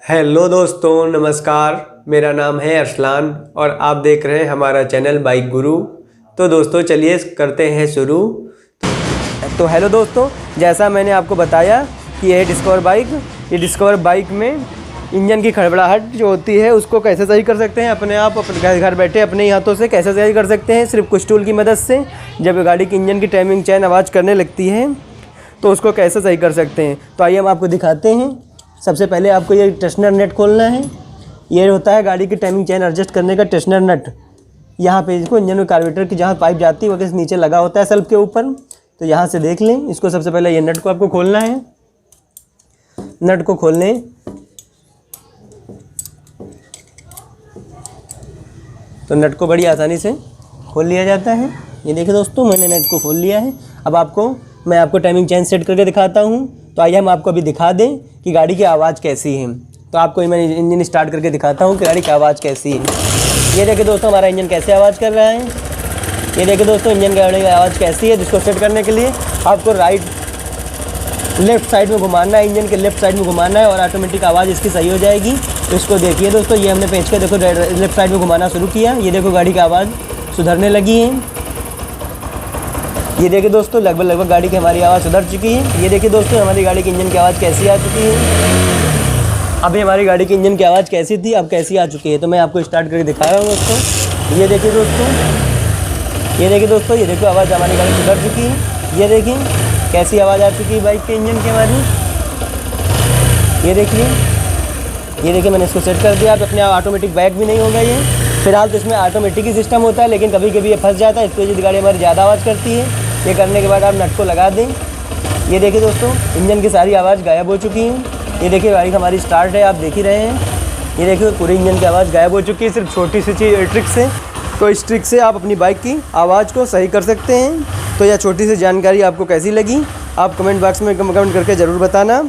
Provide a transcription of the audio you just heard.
Hello दोस्तों, नमस्कार। मेरा नाम है अरसलान और आप देख रहे हैं हमारा चैनल बाइक गुरु। तो दोस्तों चलिए करते हैं शुरू। तो हेलो दोस्तों, जैसा मैंने आपको बताया कि ये डिस्कवर बाइक में इंजन की खड़बड़ाहट जो होती है उसको कैसे सही कर सकते हैं अपने आप, अपने घर बैठे अपने ही हाथों से कैसे सही कर सकते हैं सिर्फ कुछ टूल की मदद से। जब गाड़ी की इंजन की टाइमिंग चैन आवाज़ करने लगती है तो उसको कैसे सही कर सकते हैं, तो आइए हम आपको दिखाते हैं। सबसे पहले आपको ये टेंशनर नट खोलना है। ये होता है गाड़ी की टाइमिंग चैन एडजस्ट करने का टेंशनर नट। यहाँ पे इसको इंजन में कार्बोरेटर की जहाँ पाइप जाती है वो नीचे लगा होता है सेल्फ के ऊपर, तो यहाँ से देख लें। इसको सबसे पहले ये नट को आपको खोलना है। नट को खोलने तो नट को बड़ी आसानी से खोल लिया जाता है। ये देखिए दोस्तों, मैंने नट को खोल लिया है। अब मैं आपको टाइमिंग चेन सेट करके दिखाता हूँ। तो आइए हम आपको अभी दिखा दें कि गाड़ी की आवाज़ कैसी है। तो आपको मैं इंजन स्टार्ट करके दिखाता हूँ कि गाड़ी की आवाज़ कैसी है। ये देखिए दोस्तों, हमारा इंजन कैसे आवाज़ कर रहा है। ये देखिए दोस्तों, इंजन गाड़ी की आवाज़ कैसी है। जिसको सेट करने के लिए आपको लेफ़्ट साइड में घुमाना है, इंजन के लेफ़्ट साइड में घुमाना है और ऑटोमेटिक आवाज़ इसकी सही हो जाएगी। तो इसको देखिए दोस्तों, ये हमने पेंच के देखो लेफ़्ट साइड में घुमाना शुरू किया। ये देखो गाड़ी की आवाज़ सुधरने लगी है। ये देखिए दोस्तों, लगभग गाड़ी की हमारी आवाज़ सुधर चुकी है। ये देखिए दोस्तों, हमारी गाड़ी की इंजन की आवाज़ कैसी आ चुकी है। अभी हमारी गाड़ी की इंजन की आवाज़ कैसी थी, अब कैसी आ चुकी है। तो मैं आपको स्टार्ट करके दिखा रहा हूँ दोस्तों। ये देखिए दोस्तों, ये देखो आवाज़ हमारी गाड़ी सुधर चुकी है। ये देखिए कैसी आवाज़ आ चुकी है बाइक के इंजन की हमारी। ये देखिए मैंने इसको सेट कर दिया। अब अपने ऑटोमेटिक बैक भी नहीं होगा ये। फिलहाल तो इसमें ऑटोमेटिक ही सिस्टम होता है, लेकिन कभी कभी ये फंस जाता है। इसकी वजह से गाड़ी हमारी ज़्यादा आवाज़ करती है। ये करने के बाद आप नट को लगा दें। ये देखिए दोस्तों, इंजन की सारी आवाज़ गायब हो चुकी है। ये देखिए गाड़ी हमारी स्टार्ट है, आप देख ही रहे हैं। ये देखिए पूरी इंजन की आवाज़ गायब हो चुकी है सिर्फ छोटी सी ट्रिक से। तो इस ट्रिक से आप अपनी बाइक की आवाज़ को सही कर सकते हैं। तो यह छोटी सी जानकारी आपको कैसी लगी, आप कमेंट बॉक्स में कमेंट करके ज़रूर बताना।